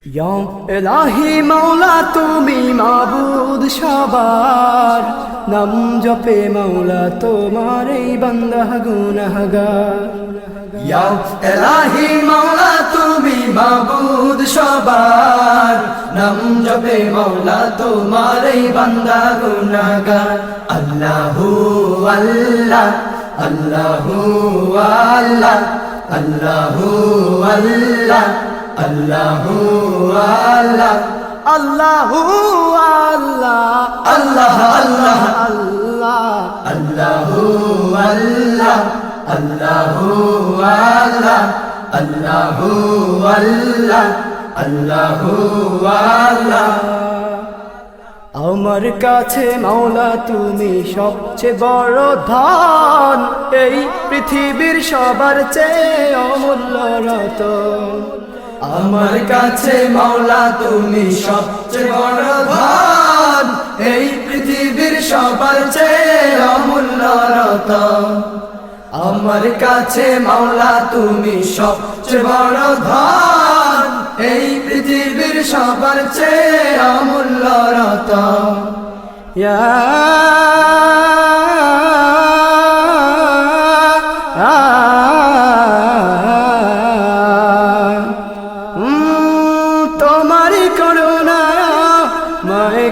ইয়া ইলাহি মাওলা তুমি মাবুদ সবার, নাম জপে মাওলা তোমার এই বান্দা গুনাহগার। ইয়া ইলাহি মাওলা তুমি মাবুদ সবার, নাম জপে মাওলা তোমার এই বান্দা গুনাহগার। আল্লাহু আল্লাহ আল্লাহু আল্লাহ আল্লাহু আল্লাহ Allahu Allah, Allahu Allah, Allah Allah Allah, Allahu Allah, Allahu Allah, Allahu Allah, Allahu Allah। আমার কাছে মাওলা তুমি সবচেয়ে বড় ধন, এই পৃথিবীর সবার চেয়ে অমূল্য রতন। আমার কাছে মাওলা তুমি সবচেয়ে বড় ধন, এই পৃথিবীর সবার চেয়ে অমূল্য রতন। আমার কাছে মাওলা তুমি সবচেয়ে বড় ধন, এই পৃথিবীর সবার চেয়ে অমূল্য রতন। ইয়া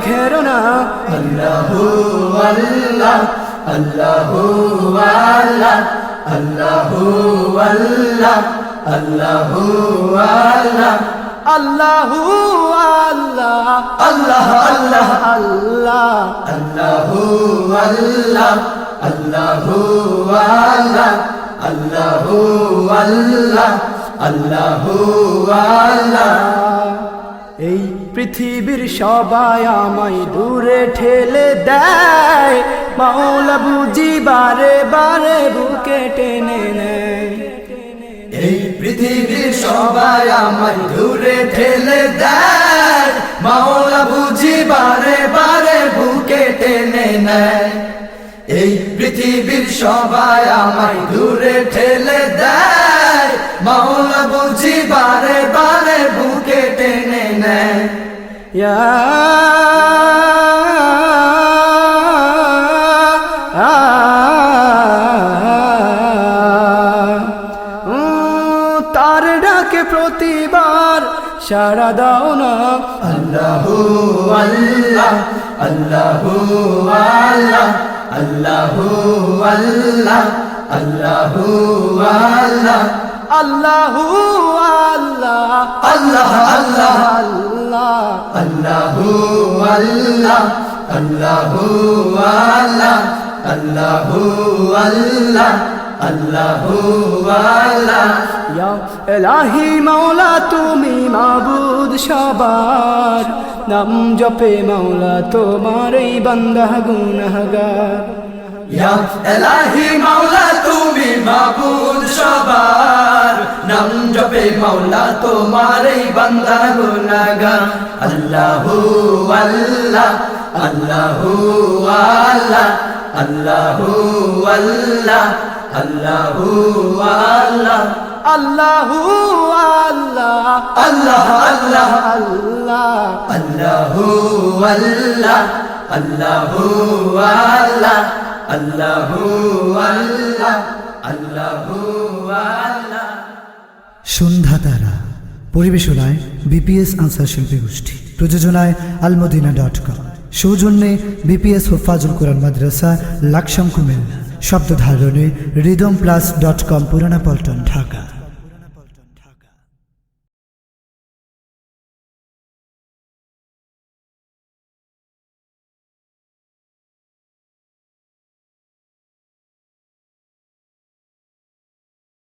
ঘেরো না। আল্লাহু আল্লাহ আল্লাহু আল্লাহ আল্লাহু আল্লাহ আল্লাহু আল্লাহ আল্লাহু আল্লাহ আল্লাহ আল্লাহ আল্লাহ আল্লাহু আল্লাহ আল্লাহু আল্লাহ আল্লাহু আল্লাহ আল্লাহু আল্লাহ। এই পৃথিবীর সবাই আমায় দূরে ঠেলে দেয়, মাওলা বুঝি বারে বারে বুকে টেনে নেয়। এই পৃথিবীর সবাই আমায় দূরে ঠেলে দেয়, মাওলা বুঝি বারে বারে বুকে টেনে নেয়। এই পৃথিবীর সবাই আমায় দূরে ঠেলে দেয়, মাওলা বুঝি বারে বারে বুকে টেনে নেয়। ইয়া তার ডাকে প্রতিবার সাড়া দাও না। আল্লাহু আল্লাহ আল্লাহু আল্লাহ আল্লাহু আল্লাহ আল্লাহু আল্লাহ আল্লাহু আল্লাহ আল্লাহ আল্লাহ আল্লাহ আল্লাহু আল্লাহ আল্লাহু আল্লাহ আল্লাহু আল্লাহ আল্লাহু আল্লাহ। ইয়া ইলাহি মাওলা তুমি মাবুদ সবার, নাম জপে মাওলা তোমার এই বান্দা গুনাহগার। ইয়া ইলাহি মাওলা তুমি মাবুদ সবার, নাম জপে মাওলা তোমার এই বান্দা গুনাহগার। আল্লাহু আল্লাহ আল্লাহু আল্লাহ আল্লাহু আল্লাহ আল্লাহু আল্লাহ আল্লাহু আল্লাহ আল্লাহ আল্লাহ আল্লাহ আল্লাহু আল্লাহ আল্লাহু আল্লাহ আল্লাহু আল্লাহ আল্লাহু আল্লাহ। সন্ধ্যাতারা পরিবেশনায় বিপিএস আনসার শিল্পী গোষ্ঠী, প্রযোজনায় almodina.com, সৌজন্যে বিপিএস হুফাজুল কোরআন মাদ্রাসা লাকসাম কুমিল্লা, শব্দ ধারণে rhythmplus.com পুরানা পল্টন ঢাকা।